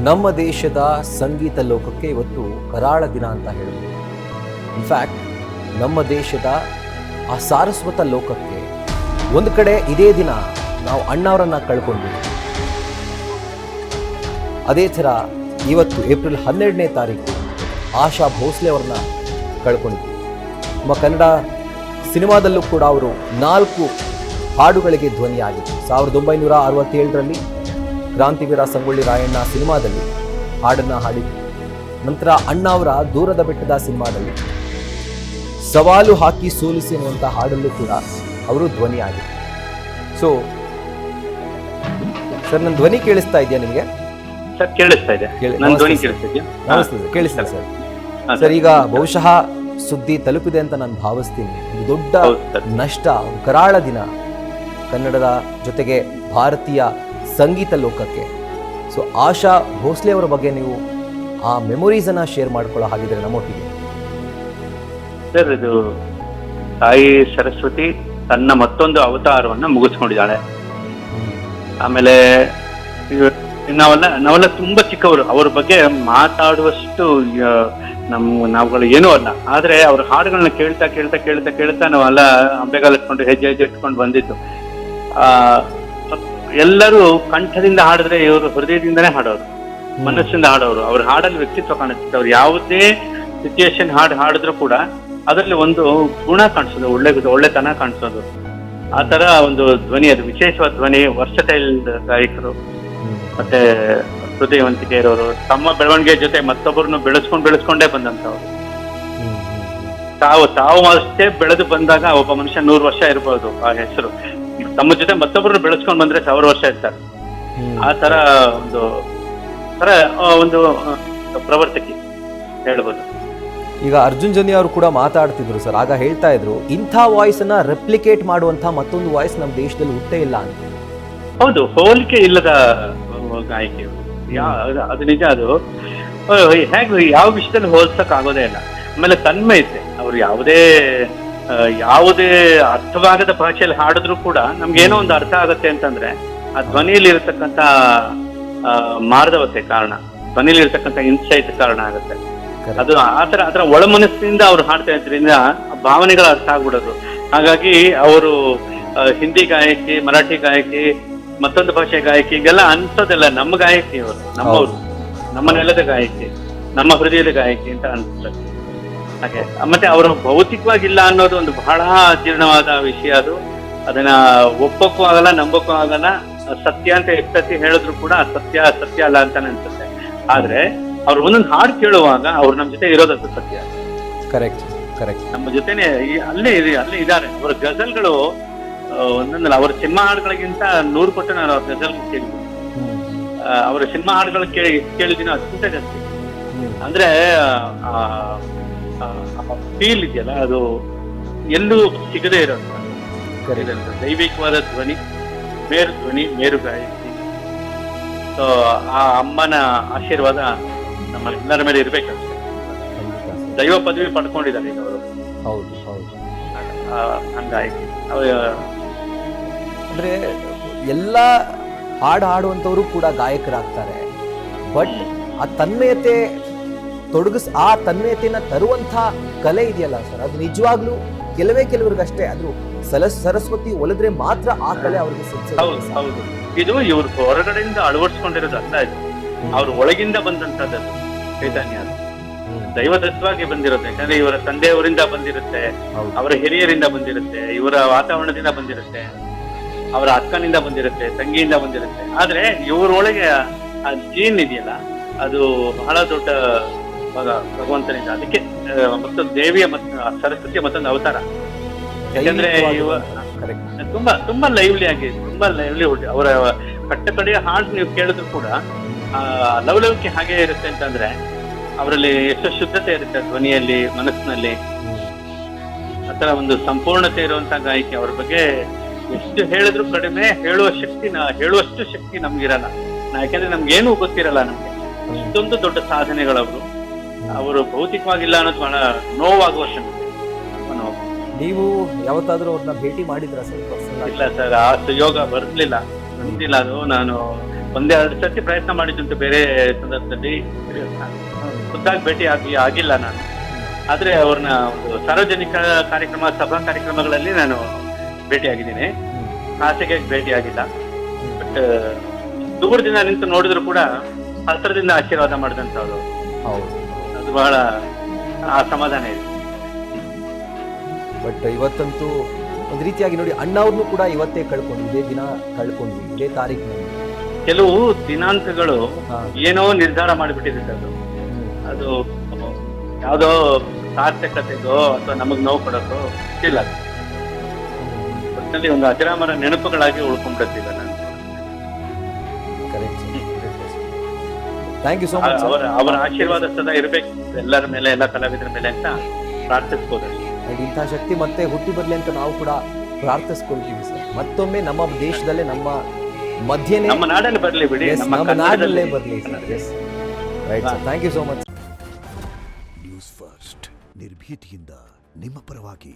ನಮ್ಮ ದೇಶದ ಸಂಗೀತ ಲೋಕಕ್ಕೆ ಇವತ್ತು ಕರಾಳ ದಿನ ಅಂತ ಹೇಳ್ಬೋದು. ಇನ್ಫ್ಯಾಕ್ಟ್ ನಮ್ಮ ದೇಶದ ಆ ಸಾರಸ್ವತ ಲೋಕಕ್ಕೆ ಒಂದು ಕಡೆ ಇದೇ ದಿನ ನಾವು ಅಣ್ಣವರನ್ನು ಕಳ್ಕೊಂಡ್ವಿ. ಅದೇ ಥರ ಇವತ್ತು ಏಪ್ರಿಲ್ 12ನೇ ತಾರೀಕು ಆಶಾ ಭೋಸ್ಲೆ ಅವ್ರನ್ನ ಕಳ್ಕೊಂಡಿದ್ವಿ. ನಮ್ಮ ಕನ್ನಡ ಸಿನಿಮಾದಲ್ಲೂ ಕೂಡ ಅವರು 4 ಹಾಡುಗಳಿಗೆ ಧ್ವನಿಯಾಗಿತ್ತು. 1967ರಲ್ಲಿ ಕ್ರಾಂತಿವೀರ ಸಂಗೊಳ್ಳಿ ರಾಯಣ್ಣ ಸಿನಿಮಾದಲ್ಲಿ ಹಾಡನ್ನು ಹಾಡಿದ್ರು. ನಂತರ ಅಣ್ಣ ಅವರ ದೂರದ ಬೆಟ್ಟದ ಸಿನಿಮಾದಲ್ಲಿ ಸವಾಲು ಹಾಕಿ ಸೋಲಿಸಿ ಅನ್ನುವಂಥ ಹಾಡಲ್ಲೂ ಕೂಡ ಅವರು ಧ್ವನಿಯಾಗಿದ್ರು. ಸೊ ಸರ್, ನನ್ನ ಧ್ವನಿ ಕೇಳಿಸ್ತಾ ಇದೆಯಾ ನಿಮಗೆ? ಸರ್ ಕೇಳಿಸ್ತಾ ಇದೆ. ನನ್ನ ಧ್ವನಿ ಕೇಳಿಸ್ತಾ ಇದೆಯಾ? ಕೇಳಿಸ್ತಾ ಸರ್. ಸರ್, ಈಗ ಬಹುಶಃ ಸುದ್ದಿ ತಲುಪಿದೆ ಅಂತ ನಾನು ಭಾವಿಸ್ತೀನಿ. ಒಂದು ದೊಡ್ಡ ನಷ್ಟ, ಒಂದು ಕರಾಳ ದಿನ ಕನ್ನಡದ ಜೊತೆಗೆ ಭಾರತೀಯ ಸಂಗೀತ ಲೋಕಕ್ಕೆ. ಸೊ ಆಶಾ ಭೋಸ್ಲೆ ಅವರ ಬಗ್ಗೆ ನೀವು ಆ ಮೆಮೊರೀಸನ್ನು ಶೇರ್ ಮಾಡ್ಕೊಳ್ಳೋ ಹಾಗಿದ್ರೆ ನಮ್ಮೊಟ್ಟಿಗೆ. ಸರ್, ಇದು ತಾಯಿ ಸರಸ್ವತಿ ತನ್ನ ಮತ್ತೊಂದು ಅವತಾರವನ್ನ ಮುಗಿಸ್ಕೊಂಡಿದ್ದಾಳೆ. ಆಮೇಲೆ ನಾವೆಲ್ಲ ತುಂಬಾ ಚಿಕ್ಕವರು, ಅವ್ರ ಬಗ್ಗೆ ಮಾತಾಡುವಷ್ಟು ನಾವುಗಳು ಏನೂ ಅಲ್ಲ. ಆದ್ರೆ ಅವ್ರ ಹಾಡುಗಳನ್ನ ಕೇಳ್ತಾ ಕೇಳ್ತಾ ಕೇಳ್ತಾ ಕೇಳ್ತಾ ನಾವೆಲ್ಲ ಅಂಬೆಗಾಲ ಇಟ್ಕೊಂಡು ಹೆಜ್ಜೆ ಇಟ್ಕೊಂಡು ಬಂದಿದ್ದು. ಎಲ್ಲರೂ ಕಂಠದಿಂದ ಹಾಡಿದ್ರೆ ಇವರು ಹೃದಯದಿಂದನೇ ಹಾಡೋರು, ಮನಸ್ಸಿಂದ ಹಾಡೋರು. ಅವ್ರ ಹಾಡಲ್ಲಿ ವ್ಯಕ್ತಿತ್ವ ಕಾಣಿಸುತ್ತೆ. ಅವ್ರು ಯಾವುದೇ ಸಿಚುಯೇಷನ್ ಹಾಡಿದ್ರು ಕೂಡ ಅದರಲ್ಲಿ ಒಂದು ಗುಣ ಕಾಣಿಸೋದು, ಒಳ್ಳೆತನ ಕಾಣಿಸೋದು. ಆ ತರ ಒಂದು ಧ್ವನಿ, ಅದು ವಿಶೇಷವಾದ ಧ್ವನಿ. ವರ್ಷಟೈಲ್ ಗಾಯಕರು ಮತ್ತೆ ಹೃದಯವಂತಿಕೆ ಇರೋರು, ತಮ್ಮ ಬೆಳವಣಿಗೆ ಜೊತೆ ಮತ್ತೊಬ್ಬರನ್ನು ಬೆಳೆಸ್ಕೊಂಡೇ ಬಂದಂತವ್ರು. ತಾವು ಅಷ್ಟೇ ಬೆಳೆದು ಬಂದಾಗ ಒಬ್ಬ ಮನುಷ್ಯ 100 ವರ್ಷ ಇರ್ಬೋದು. ಆ ಹೆಸರು ತಮ್ಮ ಜೊತೆ ಮತ್ತೊಬ್ಬರನ್ನು ಬೆಳೆಸ್ಕೊಂಡ್ ಬಂದ್ರೆ 1000 ವರ್ಷ ಇರ್ತಾರೆ. ಆ ತರ ಒಂದು ಪ್ರವರ್ತಕಿ ಹೇಳ್ಬೋದು. ಈಗ ಅರ್ಜುನ್ ಜನ್ಯ ಅವರು ಕೂಡ ಮಾತಾಡ್ತಿದ್ರು ಸರ್, ಆಗ ಹೇಳ್ತಾ ಇದ್ರು ಇಂಥ ವಾಯ್ಸ್ ಅನ್ನ ರೆಪ್ಲಿಕೇಟ್ ಮಾಡುವಂತ ಮತ್ತೊಂದು ವಾಯ್ಸ್ ನಮ್ಮ ದೇಶದಲ್ಲಿ ಹುಟ್ಟೇ ಇಲ್ಲ ಅಂತ. ಹೌದು, ಹೋಲಿಕೆ ಇಲ್ಲದ ಗಾಯಕಿ ಅದು ನಿಜ. ಅದು ಹೇಗೆ ಯಾವ ವಿಷಯದಲ್ಲಿ ಹೋಲ್ಸಕ್ ಆಗೋದೇ ಇಲ್ಲ. ಆಮೇಲೆ ತನ್ಮಯತೆ, ಅವ್ರು ಯಾವುದೇ ಅರ್ಥವಾಗದ ಭಾಷೆಯಲ್ಲಿ ಹಾಡಿದ್ರು ಕೂಡ ನಮ್ಗೇನೋ ಒಂದು ಅರ್ಥ ಆಗತ್ತೆ ಅಂತಂದ್ರೆ ಆ ಧ್ವನಿಯಲ್ಲಿ ಇರತಕ್ಕಂತ ಮಾರ್ಧವತೆ ಕಾರಣ, ಧ್ವನಿಯಲ್ಲಿ ಇರತಕ್ಕಂತ ಇನ್ಸೈಟ್ ಕಾರಣ ಆಗುತ್ತೆ. ಅದು ಆತರ ಒಳ ಮನಸ್ಸಿನಿಂದ ಅವ್ರು ಹಾಡ್ತಾ ಇದ್ರಿಂದ ಭಾವನೆಗಳ ಅರ್ಥ ಆಗ್ಬಿಡೋದು. ಹಾಗಾಗಿ ಅವರು ಹಿಂದಿ ಗಾಯಕಿ, ಮರಾಠಿ ಗಾಯಕಿ, ಮತ್ತೊಂದು ಭಾಷೆ ಗಾಯಕಿ, ಈಗೆಲ್ಲ ಅನ್ಸೋದೆಲ್ಲ ನಮ್ಮ ಗಾಯಕಿ ಅವರು, ನಮ್ಮವರು, ನಮ್ಮ ನೆಲದ ಗಾಯಕಿ, ನಮ್ಮ ಹೃದಯದ ಗಾಯಕಿ ಅಂತ ಅನ್ಸುತ್ತೆ. ಹಾಗೆ ಮತ್ತೆ ಅವರು ಭೌತಿಕವಾಗಿಲ್ಲ ಅನ್ನೋದು ಒಂದು ಬಹಳ ಜೀರ್ಣವಾದ ವಿಷಯ. ಅದು ಅದನ್ನ ಒಪ್ಪಕ್ಕೂ ಆಗಲ್ಲ, ನಂಬಕ್ಕೂ ಆಗಲ್ಲ. ಸತ್ಯ ಅಂತ ಎಷ್ಟತಿ ಹೇಳಿದ್ರು ಕೂಡ ಸತ್ಯ ಅಲ್ಲ ಅಂತಾನೆ ಅನ್ಸುತ್ತೆ. ಆದ್ರೆ ಅವ್ರು ಒಂದೊಂದು ಹಾಡು ಕೇಳುವಾಗ ಅವ್ರು ನಮ್ಮ ಜೊತೆ ಇರೋದಂತ ಸತ್ಯ. ಕರೆಕ್ಟ್. ನಮ್ಮ ಜೊತೆನೆ ಅಲ್ಲೇ ಇದ್ದಾರೆ. ಅವರ ಗಜಲ್ಗಳು ಒಂದೊಂದಲ್ಲ, ಅವರ ಸಿನಿಮಾ ಹಾಡುಗಳಿಗಿಂತ 100 ಪಟ್ಟು ನಾನು ಅವ್ರ ಗಜಲ್ ಕೇಳಿದ್ದೀನಿ. ಅವರ ಸಿನಿಮಾ ಹಾಡುಗಳು ಕೇಳಿದ್ದೀನಿ ಅದಕ್ಕಿಂತ ಜಾಸ್ತಿ. ಅಂದ್ರೆ ಫೀಲ್ ಇದೆಯಲ್ಲ, ಅದು ಎಲ್ಲೂ ಸಿಗದೇ ಇರೋದು. ದೈವಿಕವಾದ ಧ್ವನಿ, ಮೇರು ಗಾಯಕಿ. ಸೊ ಆ ಅಮ್ಮನ ಆಶೀರ್ವಾದ ನಮ್ಮ ಎಲ್ಲರ ಮೇಲೆ ಇರ್ಬೇಕಷ್ಟೇ. ದೈವ ಪದವಿ ಪಡ್ಕೊಂಡಿದ್ದಾರೆ ಈಗ ಅವರು. ಹೌದು. ಹಂಗಾಯ್ತು. ಅಂದ್ರೆ ಎಲ್ಲ ಹಾಡುವಂಥವ್ರು ಕೂಡ ಗಾಯಕರಾಗ್ತಾರೆ. ಬಟ್ ಆ ತನ್ಮಯತೆ ಆ ತನ್ಮಯತೆಯನ್ನ ತರುವಂಥ ಕಲೆ ಇದೆಯಲ್ಲ ಸರ್, ಅದು ನಿಜವಾಗ್ಲೂ ಕೆಲವರಿಗಷ್ಟೇ. ಅದು ಸರಸ್ವತಿ ಒಲಿದ್ರೆ ಮಾತ್ರ ಆ ಕಲೆ ಅವ್ರಿಗೆ ಸಿಗ್ತದೆ. ಹೌದು. ಇದು ಇವ್ರು ಹೊರಗಡೆಯಿಂದ ಅಳವಡಿಸ್ಕೊಂಡಿರೋದು ಅಲ್ಲ, ಇದು ಅವ್ರ ಒಳಗಿಂದ ಬಂದಂತದ್ದು ಚೈತನ್ಯ. ಅದು ದೈವದತ್ತವಾಗಿ ಬಂದಿರುತ್ತೆ. ಯಾಕಂದ್ರೆ ಇವರ ತಂದೆಯವರಿಂದ ಬಂದಿರುತ್ತೆ, ಅವರ ಹಿರಿಯರಿಂದ ಬಂದಿರುತ್ತೆ, ಇವರ ವಾತಾವರಣದಿಂದ ಬಂದಿರುತ್ತೆ, ಅವರ ಅಕ್ಕನಿಂದ ಬಂದಿರುತ್ತೆ, ತಂಗಿಯಿಂದ ಬಂದಿರುತ್ತೆ. ಆದ್ರೆ ಇವರೊಳಗೆ ಆ ಜೀನ್ ಇದೆಯಲ್ಲ, ಅದು ಬಹಳ ದೊಡ್ಡ ಭಗವಂತನಿಂದ. ಅದಕ್ಕೆ ಮತ್ತೊಂದು ದೇವಿಯ ಸರಸ್ವತಿಯ ಮತ್ತೊಂದು ಅವತಾರ. ಯಾಕಂದ್ರೆ ತುಂಬಾ ಲೈವ್ಲಿ ಹುಟ್ಟಿ ಅವರ ಕಟ್ಟಕಡೆಯ ಹಾಡು ನೀವು ಕೇಳಿದ್ರು ಕೂಡ ಲವಲವಿಕೆ ಹಾಗೆ ಇರುತ್ತೆ. ಅಂತಂದ್ರೆ ಅವರಲ್ಲಿ ಎಷ್ಟು ಶುದ್ಧತೆ ಇರುತ್ತೆ ಧ್ವನಿಯಲ್ಲಿ, ಮನಸ್ಸಿನಲ್ಲಿ. ಆತರ ಒಂದು ಸಂಪೂರ್ಣತೆ ಇರುವಂತಹ ಗಾಯಕಿ. ಅವ್ರ ಬಗ್ಗೆ ಎಷ್ಟು ಹೇಳಿದ್ರು ಕಡಿಮೆ. ಹೇಳುವಷ್ಟು ಶಕ್ತಿ ನಮ್ಗಿರಲ್ಲ. ಯಾಕಂದ್ರೆ ನಮ್ಗೇನು ಗೊತ್ತಿರಲ್ಲ. ನಮ್ಗೆ ಅಷ್ಟೊಂದು ದೊಡ್ಡ ಸಾಧನೆಗಳವರು. ಅವರು ಭೌತಿಕವಾಗಿಲ್ಲ ಅನ್ನೋದು ಬಹಳ ನೋವಾಗುವ ಸಂಗತಿ. ನೀವು ಯಾವತ್ತಾದ್ರೂ ಅವ್ರನ್ನ ಭೇಟಿ ಮಾಡಿದ್ರ ಸರ್? ಇಲ್ಲ ಸರ್, ಆ ಸುಯೋಗ ಬಂದಿಲ್ಲ. ಅದು ನಾನು ಒಂದೆರಡು ಸರ್ತಿ ಪ್ರಯತ್ನ ಮಾಡಿದ್ದಂತೆ ಬೇರೆ ಸಂದರ್ಭದಲ್ಲಿ ಖುದ್ದಾಗಿ ಭೇಟಿ ಆಗಿಲ್ಲ ನಾನು. ಆದ್ರೆ ಅವ್ರನ್ನ ಒಂದು ಸಾರ್ವಜನಿಕ ಕಾರ್ಯಕ್ರಮ, ಸಭಾ ಕಾರ್ಯಕ್ರಮಗಳಲ್ಲಿ ನಾನು ಭೇಟಿಯಾಗಿದ್ದೀನಿ, ಖಾಸಗಿ ಭೇಟಿ ಆಗಿಲ್ಲ. ಬಟ್ ದೂರದಿಂದ ನಿಂತು ನೋಡಿದ್ರು ಕೂಡ ಹತ್ತಿರದಿಂದ ಆಶೀರ್ವಾದ ಮಾಡಿದಂಥವ್ರು, ಹೌದು. ಅದು ಬಹಳ ಆ ಸಮಾಧಾನ ಇದೆ. ಬಟ್ ಇವತ್ತಂತೂ ಒಂದು ರೀತಿಯಾಗಿ ನೋಡಿ, ಅಣ್ಣ ಅವ್ರನ್ನೂ ಕೂಡ ಇವತ್ತೇ ಕಳ್ಕೊಂಡ್ವಿ, ಇದೇ ದಿನ ಕಳ್ಕೊಂಡ್ವಿ, ಇದೇ ತಾರೀಕಿನಲ್ಲಿ. ಕೆಲವು ದಿನಾಂಕಗಳು ಏನೋ ನಿರ್ಧಾರ ಮಾಡಿಬಿಟ್ಟಿದೆ. ಅದು ಯಾವುದೋ ಸಾರ್ಥಕತೆಗೋ ಅಥವಾ ನಮಗ್ ನೋವು ಕೊಡೋದು ಇಲ್ಲ. ಒಟ್ಟಿನಲ್ಲಿ ಒಂದು ಅಜರಾಮರ ನೆನಪುಗಳಾಗಿ ಉಳ್ಕೊಂಡ್ಬಿಡ್ತೀವಿ ನಾನು. Thank you so much. ಅವರ ಆಶೀರ್ವಾದ ಸದಾ ಇರ್ಬೇಕು ಎಲ್ಲರ ಮೇಲೆ, ಎಲ್ಲ ಕಲಾವಿದರ ಮೇಲೆ ಅಂತ ಪ್ರಾರ್ಥಿಸ್ಬೋದು. ಇಂಥ ಶಕ್ತಿ ಮತ್ತೆ ಹುಟ್ಟಿ ಬರ್ಲಿ ಅಂತ ನಾವು ಕೂಡ ಪ್ರಾರ್ಥಿಸ್ಕೊಳ್ತೀವಿ ಸರ್. ಮತ್ತೊಮ್ಮೆ ನಮ್ಮ ದೇಶದಲ್ಲೇ, ನಮ್ಮ ಮಧ್ಯೆ, ನಮ್ಮ ನಾಡಲ್ಲಿ ಬರ್ಲಿ ಬಿಡಿ, ನಮ್ಮ ನಾಡಲ್ಲೇ ಬರ್ಲಿ sir. Yes, right sir. Thank you so much. News first, ನಿರ್ಭೀತಿಯಿಂದ ನಿಮ್ಮ ಪರವಾಗಿ.